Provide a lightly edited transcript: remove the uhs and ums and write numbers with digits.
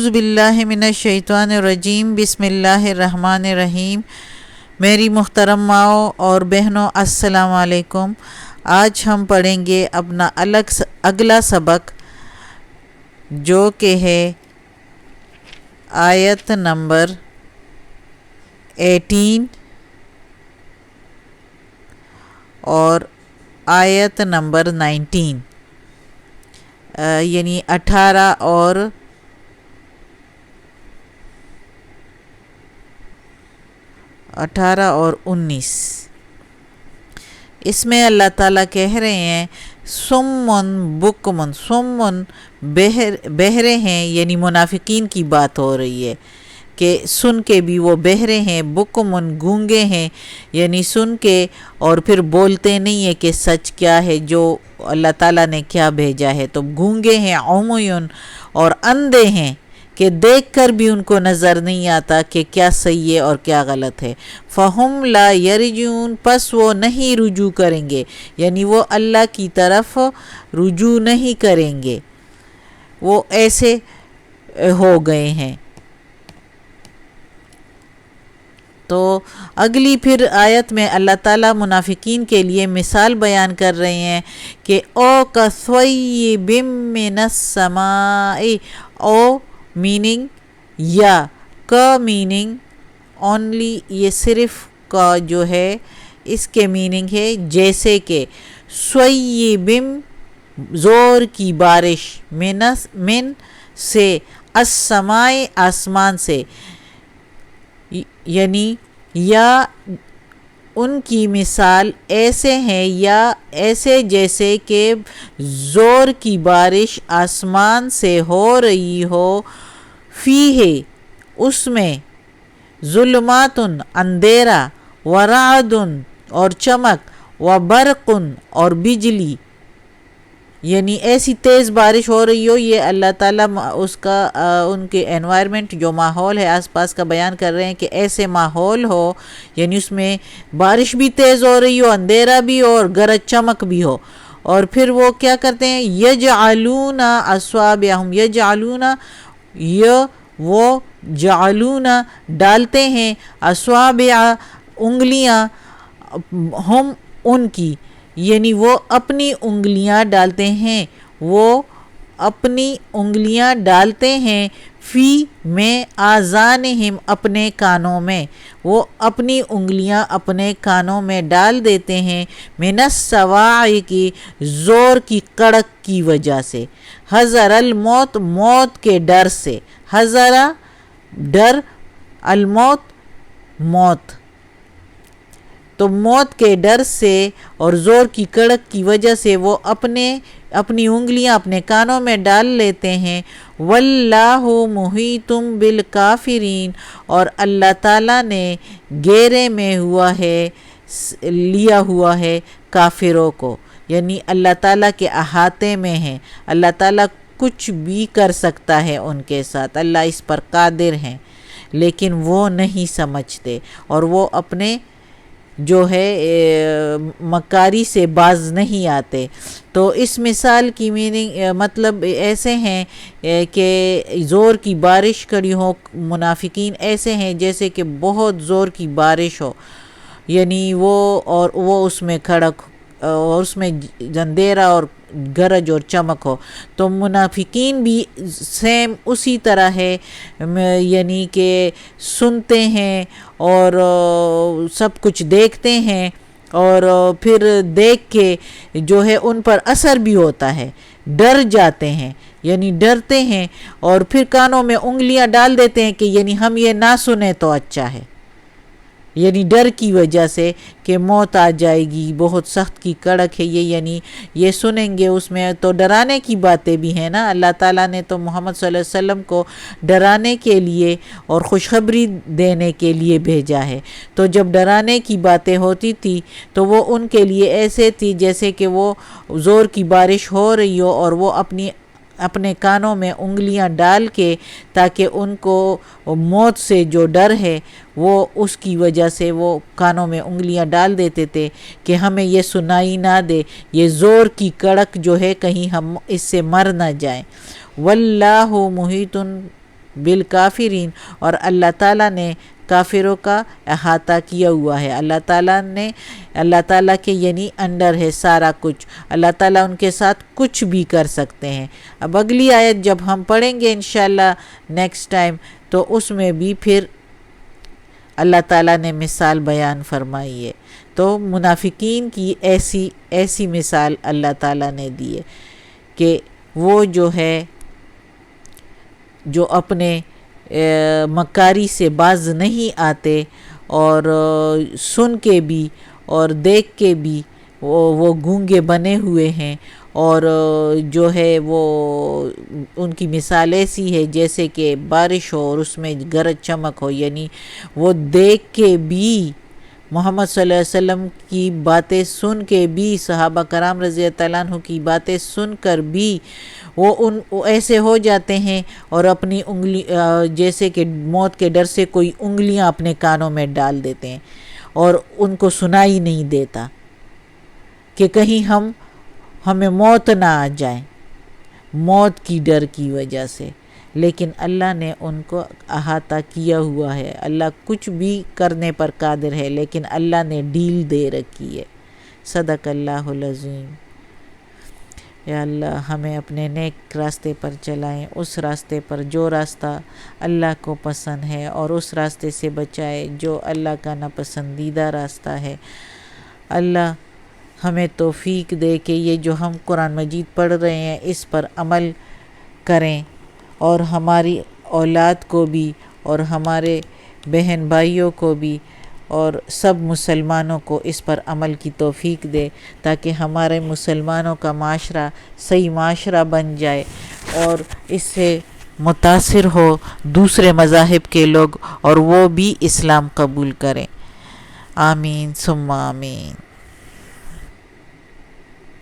اعوذ باللہ من الشیطان الرجیم، بسم اللہ الرحمن الرحیم۔ میری محترم ماؤں اور بہنوں، السلام علیکم۔ آج ہم پڑھیں گے اپنا اگلا سبق، جو کہ ہے آیت نمبر 18 اور آیت نمبر 19، یعنی 18 اور 19۔ اس میں اللہ تعالیٰ کہہ رہے ہیں سمن بکمن، سمن بہرے ہیں، یعنی منافقین کی بات ہو رہی ہے کہ سن کے بھی وہ بہرے ہیں، بکمن گونگے ہیں، یعنی سن کے اور پھر بولتے نہیں ہے کہ سچ کیا ہے، جو اللہ تعالیٰ نے کیا بھیجا ہے، تو گونگے ہیں، عمیون اور اندھے ہیں کہ دیکھ کر بھی ان کو نظر نہیں آتا کہ کیا صحیح ہے اور کیا غلط ہے۔ فہم لا یرجون، پس وہ نہیں رجوع کریں گے، یعنی وہ اللہ کی طرف رجوع نہیں کریں گے، وہ ایسے ہو گئے ہیں۔ تو اگلی پھر آیت میں اللہ تعالیٰ منافقین کے لیے مثال بیان کر رہے ہیں کہ او کصیب من السماء، او میننگ یا، کا میننگ اونلی، یہ صرف کا جو ہے اس کے میننگ ہے جیسے کہ، سویبم زور کی بارش، من سے، السماء آسمان سے، یعنی یا ان کی مثال ایسے ہیں یا ایسے جیسے کہ زور کی بارش آسمان سے ہو رہی ہو، فیہ اس میں، ظلمات اندھیرا، ورعد اور چمک، وبرق اور بجلی، یعنی ایسی تیز بارش ہو رہی ہو۔ یہ اللہ تعالیٰ اس کا ان کے انوائرمنٹ جو ماحول ہے آس پاس کا بیان کر رہے ہیں کہ ایسے ماحول ہو، یعنی اس میں بارش بھی تیز ہو رہی ہو، اندھیرا بھی ہو اور گرج چمک بھی ہو، اور پھر وہ کیا کرتے ہیں، یجعلون اصابعہم، یجعلون، وہ جعلون ڈالتے ہیں، اصابع انگلیاں، ہم ان کی، یعنی وہ اپنی انگلیاں ڈالتے ہیں، وہ اپنی انگلیاں ڈالتے ہیں، فی میں، آذانہم اپنے کانوں میں، وہ اپنی انگلیاں اپنے کانوں میں ڈال دیتے ہیں، من الصواعق زور کی کڑک کی وجہ سے، حذر الموت موت کے ڈر سے، حذر ڈر، الموت موت، تو موت کے ڈر سے اور زور کی کڑک کی وجہ سے وہ اپنی انگلیاں اپنے کانوں میں ڈال لیتے ہیں۔ واللہ محیط بالکافرین، اور اللہ تعالیٰ نے گھیرے میں لیا ہوا ہے کافروں کو، یعنی اللہ تعالیٰ کے احاطے میں ہے، اللہ تعالیٰ کچھ بھی کر سکتا ہے ان کے ساتھ، اللہ اس پر قادر ہیں، لیکن وہ نہیں سمجھتے اور وہ اپنے جو ہے مکاری سے باز نہیں آتے۔ تو اس مثال کی میننگ مطلب ایسے ہیں کہ زور کی بارش کڑی ہو، منافقین ایسے ہیں جیسے کہ بہت زور کی بارش ہو، یعنی وہ اس میں کھڑک اور اس میں اندھیرا اور گرج اور چمک ہو، تو منافقین بھی سیم اسی طرح ہے، یعنی کہ سنتے ہیں اور سب کچھ دیکھتے ہیں، اور پھر دیکھ کے جو ہے ان پر اثر بھی ہوتا ہے، ڈر جاتے ہیں، یعنی ڈرتے ہیں اور پھر کانوں میں انگلیاں ڈال دیتے ہیں کہ یعنی ہم یہ نہ سنیں تو اچھا ہے، یعنی ڈر کی وجہ سے کہ موت آ جائے گی، بہت سخت کی کڑک ہے یہ، یعنی یہ سنیں گے اس میں تو ڈرانے کی باتیں بھی ہیں نا، اللہ تعالیٰ نے تو محمد صلی اللہ علیہ وسلم کو ڈرانے کے لیے اور خوشخبری دینے کے لیے بھیجا ہے، تو جب ڈرانے کی باتیں ہوتی تھی تو وہ ان کے لیے ایسے تھی جیسے کہ وہ زور کی بارش ہو رہی ہو اور وہ اپنے کانوں میں انگلیاں ڈال کے، تاکہ ان کو موت سے جو ڈر ہے وہ اس کی وجہ سے وہ کانوں میں انگلیاں ڈال دیتے تھے کہ ہمیں یہ سنائی نہ دے، یہ زور کی کڑک جو ہے کہیں ہم اس سے مر نہ جائیں۔ واللہ محیط بالکافرین، اور اللہ تعالیٰ نے کافروں کا احاطہ کیا ہوا ہے۔ اللہ تعالیٰ کے یعنی انڈر ہے سارا کچھ، اللہ تعالیٰ ان کے ساتھ کچھ بھی کر سکتے ہیں۔ اب اگلی آیت جب ہم پڑھیں گے انشاءاللہ نیکسٹ ٹائم، تو اس میں بھی پھر اللہ تعالیٰ نے مثال بیان فرمائی ہے۔ تو منافقین کی ایسی مثال اللہ تعالیٰ نے دی ہے کہ وہ جو ہے جو اپنے مکاری سے باز نہیں آتے، اور سن کے بھی اور دیکھ کے بھی وہ گونگے بنے ہوئے ہیں، اور جو ہے وہ ان کی مثال ایسی ہے جیسے کہ بارش ہو اور اس میں گرج چمک ہو، یعنی وہ دیکھ کے بھی محمد صلی اللہ علیہ وسلم کی باتیں سن کے بھی، صحابہ کرام رضی اللہ عنہ کی باتیں سن کر بھی وہ ایسے ہو جاتے ہیں، اور اپنی انگلی جیسے کہ موت کے ڈر سے کوئی انگلیاں اپنے کانوں میں ڈال دیتے ہیں، اور ان کو سنائی نہیں دیتا کہ کہیں ہمیں موت نہ آ جائے، موت کی ڈر کی وجہ سے۔ لیکن اللہ نے ان کو احاطہ کیا ہوا ہے، اللہ کچھ بھی کرنے پر قادر ہے، لیکن اللہ نے ڈیل دے رکھی ہے۔ صدق اللہ العظیم۔ یا اللہ ہمیں اپنے نیک راستے پر چلائیں، اس راستے پر جو راستہ اللہ کو پسند ہے، اور اس راستے سے بچائے جو اللہ کا ناپسندیدہ راستہ ہے۔ اللہ ہمیں توفیق دے کہ یہ جو ہم قرآن مجید پڑھ رہے ہیں اس پر عمل کریں، اور ہماری اولاد کو بھی اور ہمارے بہن بھائیوں کو بھی اور سب مسلمانوں کو اس پر عمل کی توفیق دے، تاکہ ہمارے مسلمانوں کا معاشرہ صحیح معاشرہ بن جائے، اور اس سے متاثر ہو دوسرے مذاہب کے لوگ، اور وہ بھی اسلام قبول کریں۔ آمین ثم آمین۔